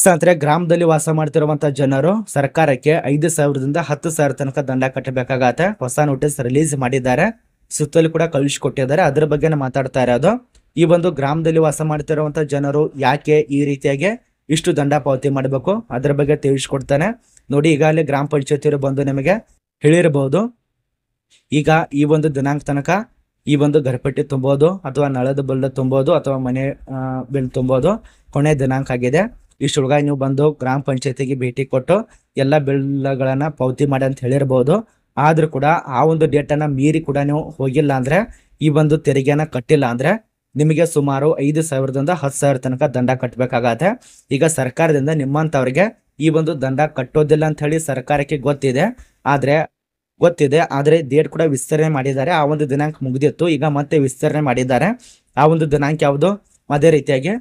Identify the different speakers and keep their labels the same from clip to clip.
Speaker 1: ಸ್ನೇಹಿತರೆ, ಗ್ರಾಮದಲ್ಲಿ ವಾಸ ಮಾಡ್ತಿರುವಂತ ಜನರು ಸರ್ಕಾರಕ್ಕೆ 5,000ದಿಂದ 10,000 ತನಕ ದಂಡ ಕಟ್ಟಬೇಕಾಗತ್ತೆ. ಹೊಸ ನೋಟಿಸ್ ರಿಲೀಸ್ ಮಾಡಿದ್ದಾರೆ, ಸುತ್ತಲೂ ಕೂಡ ಕಳಿಸಿಕೊಟ್ಟಿದ್ದಾರೆ. ಅದ್ರ ಬಗ್ಗೆ ಮಾತಾಡ್ತಾ ಇರೋದು. ಈ ಒಂದು ಗ್ರಾಮದಲ್ಲಿ ವಾಸ ಮಾಡ್ತಿರುವಂತ ಜನರು ಯಾಕೆ ಈ ರೀತಿಯಾಗಿ ಇಷ್ಟು ದಂಡ ಪಾವತಿ ಮಾಡಬೇಕು ಅದ್ರ ಬಗ್ಗೆ ತಿಳಿಸ್ಕೊಡ್ತಾನೆ ನೋಡಿ. ಈಗಾಗಲೇ ಗ್ರಾಮ ಪಂಚಾಯತಿಯವರು ಬಂದು ನಿಮಗೆ ಹೇಳಿರಬಹುದು, ಈಗ ಈ ಒಂದು ದಿನಾಂಕ ತನಕ ಈ ಒಂದು ಗರ್ಪಟ್ಟಿ ತುಂಬೋದು ಅಥವಾ ನಳದ ಬಿಲ್ ತುಂಬೋದು ಅಥವಾ ಮನೆ ಬಿಲ್ ತುಂಬೋದು ಕೊನೆ ದಿನಾಂಕ ಆಗಿದೆ. ಇಷ್ಟೊಳಗಾಗಿ ನೀವು ಬಂದು ಗ್ರಾಮ ಪಂಚಾಯತಿಗೆ ಭೇಟಿ ಕೊಟ್ಟು ಎಲ್ಲ ಬಿಲ್ಗಳನ್ನ ಪಾವತಿ ಮಾಡಿ ಅಂತ ಹೇಳಿರಬಹುದು. ಆದ್ರೂ ಕೂಡ ಆ ಒಂದು ಡೇಟನ್ನು ಮೀರಿ ಕೂಡ ನೀವು ಹೋಗಿಲ್ಲ ಅಂದ್ರೆ, ಈ ಒಂದು ತೆರಿಗೆನ ಕಟ್ಟಿಲ್ಲ ಅಂದ್ರೆ ನಿಮಗೆ ಸುಮಾರು 5,000ದಿಂದ 10,000 ತನಕ ದಂಡ ಕಟ್ಟಬೇಕಾಗತ್ತೆ. ಈಗ ಸರ್ಕಾರದಿಂದ ನಿಮ್ಮಂತವ್ರಿಗೆ ಈ ಒಂದು ದಂಡ ಕಟ್ಟೋದಿಲ್ಲ ಅಂತ ಹೇಳಿ ಸರ್ಕಾರಕ್ಕೆ ಗೊತ್ತಿದೆ. ಆದ್ರೆ ಡೇಟ್ ಕೂಡ ವಿಸ್ತರಣೆ ಮಾಡಿದ್ದಾರೆ. ಆ ಒಂದು ದಿನಾಂಕ ಮುಗಿದಿತ್ತು, ಈಗ ಮತ್ತೆ ವಿಸ್ತರಣೆ ಮಾಡಿದ್ದಾರೆ. ಆ ಒಂದು ದಿನಾಂಕ ಯಾವುದು, ಅದೇ ರೀತಿಯಾಗಿ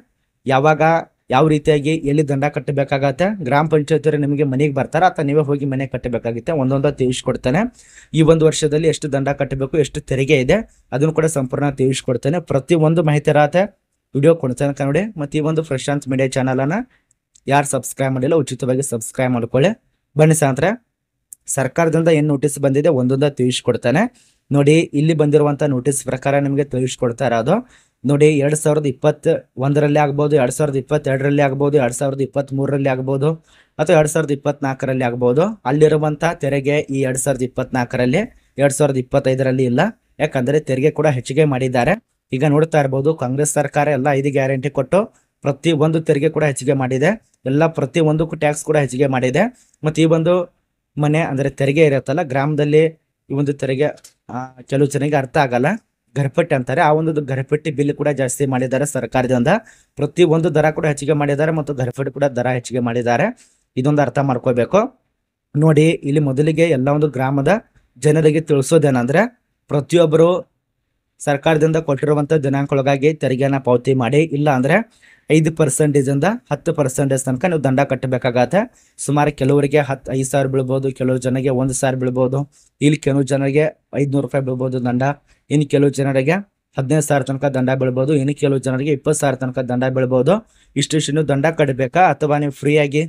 Speaker 1: ಯಾವ ರೀತಿಯಾಗಿ ಎಲ್ಲಿ ದಂಡ ಕಟ್ಟಬೇಕಾಗತ್ತೆ, ಗ್ರಾಮ ಪಂಚಾಯತ್ ನಿಮಗೆ ಮನೆಗೆ ಬರ್ತಾರ ಅಥವಾ ನೀವೇ ಹೋಗಿ ಮನೆ ಕಟ್ಟಬೇಕಾಗುತ್ತೆ, ಒಂದೊಂದು ತಿಳಿಸ್ಕೊಡ್ತಾನೆ. ಈ ಒಂದು ವರ್ಷದಲ್ಲಿ ಎಷ್ಟು ದಂಡ ಕಟ್ಟಬೇಕು, ಎಷ್ಟು ತೆರಿಗೆ ಇದೆ ಅದನ್ನು ಕೂಡ ಸಂಪೂರ್ಣ ತಿಳಿಸ್ಕೊಡ್ತಾನೆ. ಪ್ರತಿ ಒಂದು ಮಾಹಿತಿ ಇರತ್ತೆ, ವಿಡಿಯೋ ಕೊಡ್ತಾನೆ ನೋಡಿ. ಮತ್ತು ಈ ಒಂದು ಪ್ರಶಾಂತ್ ಮೀಡಿಯಾ ಚಾನಲನ್ನು ಯಾರು ಸಬ್ಸ್ಕ್ರೈಬ್ ಮಾಡಿಲ್ಲ ಉಚಿತವಾಗಿ ಸಬ್ಸ್ಕ್ರೈಬ್ ಮಾಡ್ಕೊಳ್ಳಿ. ಬನ್ನಿ ಸ್ನೇಹಿತರೆ, ಸರ್ಕಾರದಿಂದ ಏನು ನೋಟಿಸ್ ಬಂದಿದೆ ಒಂದೊಂದು ತಿಳಿಸ್ಕೊಡ್ತಾನೆ ನೋಡಿ. ಇಲ್ಲಿ ಬಂದಿರುವಂಥ ನೋಟಿಸ್ ಪ್ರಕಾರ ನಿಮಗೆ ತಿಳಿಸ್ಕೊಡ್ತಾ ಇರೋದು ನೋಡಿ. 2021ರಲ್ಲಿ ಆಗ್ಬೋದು, 2022ರಲ್ಲಿ ಆಗ್ಬೋದು, 2023ರಲ್ಲಿ ಆಗ್ಬೋದು ಅಥವಾ 2024ರಲ್ಲಿ ಆಗ್ಬೋದು. ಅಲ್ಲಿರುವಂಥ ತೆರಿಗೆ ಈ 2024ರಲ್ಲಿ 2025ರಲ್ಲಿ ಇಲ್ಲ. ಯಾಕಂದರೆ ತೆರಿಗೆ ಕೂಡ ಹೆಚ್ಚಿಗೆ ಮಾಡಿದ್ದಾರೆ. ಈಗ ನೋಡ್ತಾ ಇರ್ಬೋದು, ಕಾಂಗ್ರೆಸ್ ಸರ್ಕಾರ ಎಲ್ಲ 5 ಗ್ಯಾರಂಟಿ ಕೊಟ್ಟು ಪ್ರತಿ ಒಂದು ತೆರಿಗೆ ಕೂಡ ಹೆಚ್ಚಿಗೆ ಮಾಡಿದೆ. ಎಲ್ಲ ಪ್ರತಿ ಒಂದಕ್ಕೂ ಟ್ಯಾಕ್ಸ್ ಕೂಡ ಹೆಚ್ಚಿಗೆ ಮಾಡಿದೆ. ಮತ್ತು ಈ ಒಂದು ಮನೆ ಅಂದರೆ ತೆರಿಗೆ ಇರುತ್ತಲ್ಲ ಗ್ರಾಮದಲ್ಲಿ, ಈ ಒಂದು ತೆರಿಗೆ ಕೆಲವು ಜನರಿಗೆ ಅರ್ಥ ಆಗಲ್ಲ, ಗರ್ಪಟ್ಟಿ ಅಂತಾರೆ. ಆ ಒಂದು ಗರ್ಪಟ್ಟಿ ಬಿಲ್ ಕೂಡ ಜಾಸ್ತಿ ಮಾಡಿದ್ದಾರೆ ಸರ್ಕಾರದಿಂದ. ಪ್ರತಿ ಒಂದು ದರ ಕೂಡ ಹೆಚ್ಚಿಗೆ ಮಾಡಿದ್ದಾರೆ ಮತ್ತು ಗರ್ಪಟ್ಟಿ ಕೂಡ ದರ ಹೆಚ್ಚಿಗೆ ಮಾಡಿದ್ದಾರೆ. ಇದೊಂದು ಅರ್ಥ ಮಾಡ್ಕೋಬೇಕು ನೋಡಿ. ಇಲ್ಲಿ ಮೊದಲಿಗೆ ಎಲ್ಲ ಒಂದು ಗ್ರಾಮದ ಜನರಿಗೆ ತಿಳಿಸೋದೇನಂದ್ರೆ, ಪ್ರತಿಯೊಬ್ಬರು ಸರ್ಕಾರದಿಂದ ಕೊಟ್ಟಿರುವಂಥ ದಿನಾಂಕದೊಳಗಾಗಿ ತೆರಿಗೆನ ಪಾವತಿ ಮಾಡಿ. ಇಲ್ಲ ಅಂದರೆ 5%ಇಂದ 10% ತನಕ ನೀವು ದಂಡ ಕಟ್ಟಬೇಕಾಗತ್ತೆ. ಸುಮಾರು ಕೆಲವರಿಗೆ 5,000 ಬೀಳ್ಬೋದು, ಕೆಲವು ಜನರಿಗೆ 1,000 ಬೀಳ್ಬೋದು. ಇಲ್ಲಿ ಕೆಲವು ಜನರಿಗೆ 500 ರೂಪಾಯಿ ಬೀಳ್ಬೋದು ದಂಡ. ಇನ್ನು ಕೆಲವು ಜನರಿಗೆ 15,000 ತನಕ ದಂಡ ಬೀಳ್ಬೋದು. ಇನ್ನು ಕೆಲವು ಜನರಿಗೆ 20,000 ತನಕ ದಂಡ ಬೀಳ್ಬೋದು. ಇಷ್ಟು ನೀವು ದಂಡ ಕಟ್ಟಬೇಕಾ ಅಥವಾ ನೀವು ಫ್ರೀಯಾಗಿ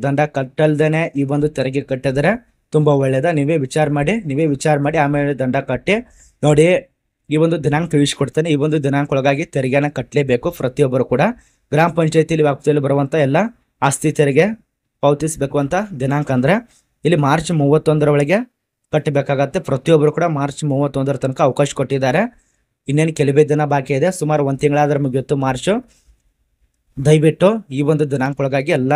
Speaker 1: ದಂಡ ಕಟ್ಟಲ್ದೇನೆ ಈ ಒಂದು ತೆರಿಗೆ ಕಟ್ಟಿದ್ರೆ ತುಂಬ ಒಳ್ಳೆಯದ. ನೀವೇ ವಿಚಾರ ಮಾಡಿ ಆಮೇಲೆ ದಂಡ ಕಟ್ಟಿ ನೋಡಿ. ಈ ಒಂದು ದಿನಾಂಕ ತಿಳಿಸ್ಕೊಡ್ತಾನೆ. ಈ ಒಂದು ದಿನಾಂಕದೊಳಗಾಗಿ ತೆರಿಗೆನ ಕಟ್ಟಲೇಬೇಕು ಪ್ರತಿಯೊಬ್ಬರು ಕೂಡ. ಗ್ರಾಮ ಪಂಚಾಯತಿಯಲ್ಲಿ ವ್ಯಾಪ್ತಿಯಲ್ಲಿ ಬರುವಂಥ ಎಲ್ಲ ಆಸ್ತಿ ತೆರಿಗೆ ಪಾವತಿಸಬೇಕು ಅಂತ ದಿನಾಂಕ ಅಂದರೆ ಇಲ್ಲಿ ಮಾರ್ಚ್ 31ರ ಒಳಗೆ ಕಟ್ಟಬೇಕಾಗತ್ತೆ. ಪ್ರತಿಯೊಬ್ಬರು ಕೂಡ ಮಾರ್ಚ್ 31ರ ತನಕ ಅವಕಾಶ ಕೊಟ್ಟಿದ್ದಾರೆ. ಇನ್ನೇನು ಕೆಲವೇ ದಿನ ಬಾಕಿ ಇದೆ, ಸುಮಾರು 1 ತಿಂಗಳಾದ್ರೆ ಮುಗಿಯುತ್ತು ಮಾರ್ಚು. ದಯವಿಟ್ಟು ಈ ಒಂದು ದಿನಾಂಕದೊಳಗಾಗಿ ಎಲ್ಲ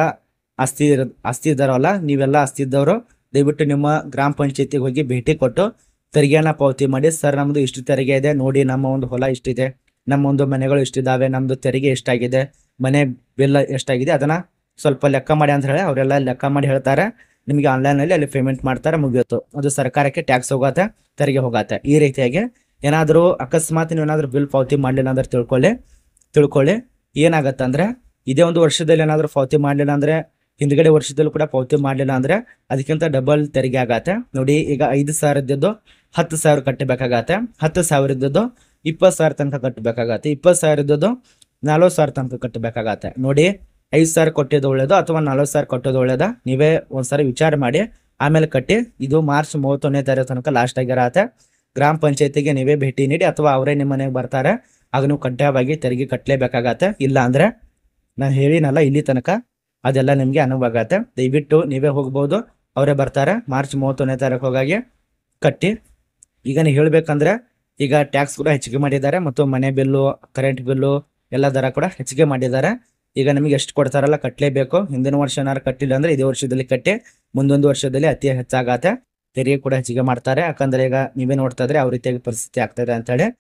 Speaker 1: ಆಸ್ತಿ ಇದ್ದಾರಲ್ಲ, ನೀವೆಲ್ಲ ಆಸ್ತಿ ಇದ್ದವರು ದಯವಿಟ್ಟು ನಿಮ್ಮ ಗ್ರಾಮ ಪಂಚಾಯತಿಗೆ ಹೋಗಿ ಭೇಟಿ ಕೊಟ್ಟು ತೆರಿಗೆನ ಪಾವತಿ ಮಾಡಿ. ಸರ್, ನಮ್ಮದು ಇಷ್ಟು ತೆರಿಗೆ ಇದೆ ನೋಡಿ, ನಮ್ಮ ಒಂದು ಹೊಲ ಇಷ್ಟಿದೆ, ನಮ್ಮ ಒಂದು ಮನೆಗಳು ಇಷ್ಟಿದ್ದಾವೆ, ನಮ್ಮದು ತೆರಿಗೆ ಎಷ್ಟಾಗಿದೆ, ಮನೆ ಬಿಲ್ ಎಷ್ಟಾಗಿದೆ, ಅದನ್ನು ಸ್ವಲ್ಪ ಲೆಕ್ಕ ಮಾಡಿ ಅಂತ ಹೇಳಿ ಅವರೆಲ್ಲ ಲೆಕ್ಕ ಮಾಡಿ ಹೇಳ್ತಾರೆ. ನಿಮಗೆ ಆನ್ಲೈನಲ್ಲಿ ಅಲ್ಲಿ ಪೇಮೆಂಟ್ ಮಾಡ್ತಾರೆ, ಮುಗಿಯುತ್ತು. ಅದು ಸರ್ಕಾರಕ್ಕೆ ಟ್ಯಾಕ್ಸ್ ಹೋಗತ್ತೆ, ತೆರಿಗೆ ಹೋಗತ್ತೆ. ಈ ರೀತಿಯಾಗಿ ಏನಾದರೂ ಅಕಸ್ಮಾತ್ ನೀವೇನಾದರೂ ಬಿಲ್ ಪಾವತಿ ಮಾಡಲಿಲ್ಲ ಅಂದ್ರೆ ತಿಳ್ಕೊಳ್ಳಿ ಏನಾಗತ್ತೆ ಅಂದರೆ, ಇದೇ ಒಂದು ವರ್ಷದಲ್ಲಿ ಏನಾದರೂ ಪಾವತಿ ಮಾಡಲಿಲ್ಲ ಅಂದರೆ, ಹಿಂದ್ಗಡೆ ವರ್ಷದಲ್ಲೂ ಕೂಡ ಪಾವತಿ ಮಾಡಲಿಲ್ಲ ಅಂದರೆ ಅದಕ್ಕಿಂತ ಡಬಲ್ ತೆರಿಗೆ ಆಗತ್ತೆ ನೋಡಿ. ಈಗ 5,000 ಇದ್ದದ್ದು 10,000 ಕಟ್ಟಬೇಕಾಗತ್ತೆ, 10,000 ಇದ್ದದ್ದು 20,000 ತನಕ ಕಟ್ಟಬೇಕಾಗತ್ತೆ, 20,000 ಇದ್ದದ್ದು 40,000 ತನಕ ಕಟ್ಟಬೇಕಾಗತ್ತೆ ನೋಡಿ. 5,000 ಕೊಟ್ಟಿದ್ದು ಒಳ್ಳೇದು ಅಥವಾ 40,000 ಕೊಟ್ಟೋದು ಒಳ್ಳೇದ, ನೀವೇ ಒಂದ್ಸರಿ ವಿಚಾರ ಮಾಡಿ ಆಮೇಲೆ ಕಟ್ಟಿ. ಇದು ಮಾರ್ಚ್ 31ನೇ ತಾರೀಕು ತನಕ ಲಾಸ್ಟ್ ಆಗಿರತ್ತೆ. ಗ್ರಾಮ ಪಂಚಾಯತಿಗೆ ನೀವೇ ಭೇಟಿ ನೀಡಿ ಅಥವಾ ಅವರೇ ನಿಮ್ಮ ಮನೆಗೆ ಬರ್ತಾರೆ, ಆಗ ನೀವು ಕಡ್ಡಾಯವಾಗಿ ತೆರಿಗೆ ಕಟ್ಟಲೇಬೇಕಾಗತ್ತೆ. ಇಲ್ಲ ಅಂದರೆ ನಾನು ಹೇಳಿನಲ್ಲ ಇಲ್ಲಿ ತನಕ, ಅದೆಲ್ಲ ನಿಮಗೆ ಅನುಭವ ಆಗತ್ತೆ. ದಯವಿಟ್ಟು ನೀವೇ ಹೋಗ್ಬೋದು, ಅವರೇ ಬರ್ತಾರೆ. ಮಾರ್ಚ್ 31ನೇ ತಾರೀಕು ಹೋಗಾಗಿ ಕಟ್ಟಿ. ಈಗ ನೀವು ಹೇಳಬೇಕಂದ್ರೆ, ಈಗ ಟ್ಯಾಕ್ಸ್ ಕೂಡ ಹೆಚ್ಚಿಗೆ ಮಾಡಿದ್ದಾರೆ ಮತ್ತು ಮನೆ ಬಿಲ್ಲು, ಕರೆಂಟ್ ಬಿಲ್ಲು ಎಲ್ಲ ದರ ಕೂಡ ಹೆಚ್ಚಿಗೆ ಮಾಡಿದ್ದಾರೆ. ಈಗ ನಿಮಗೆ ಎಷ್ಟು ಕೊಡ್ತಾರಲ್ಲ ಕಟ್ಟಲೇಬೇಕು. ಹಿಂದಿನ ವರ್ಷ ಏನಾರು ಕಟ್ಟಿಲ್ಲ ಅಂದರೆ ಇದೇ ವರ್ಷದಲ್ಲಿ ಕಟ್ಟಿ. ಮುಂದೊಂದು ವರ್ಷದಲ್ಲಿ ಅತಿ ಹೆಚ್ಚಾಗತ್ತೆ, ತೆರಿಗೆ ಕೂಡ ಹೆಚ್ಚಿಗೆ ಮಾಡ್ತಾರೆ. ಯಾಕಂದರೆ ಈಗ ನೀವೇ ನೋಡ್ತಾ ಇದ್ರೆ ಯಾವ ರೀತಿಯಾಗಿ ಪರಿಸ್ಥಿತಿ ಆಗ್ತಾಯಿದೆ ಅಂತೇಳಿ.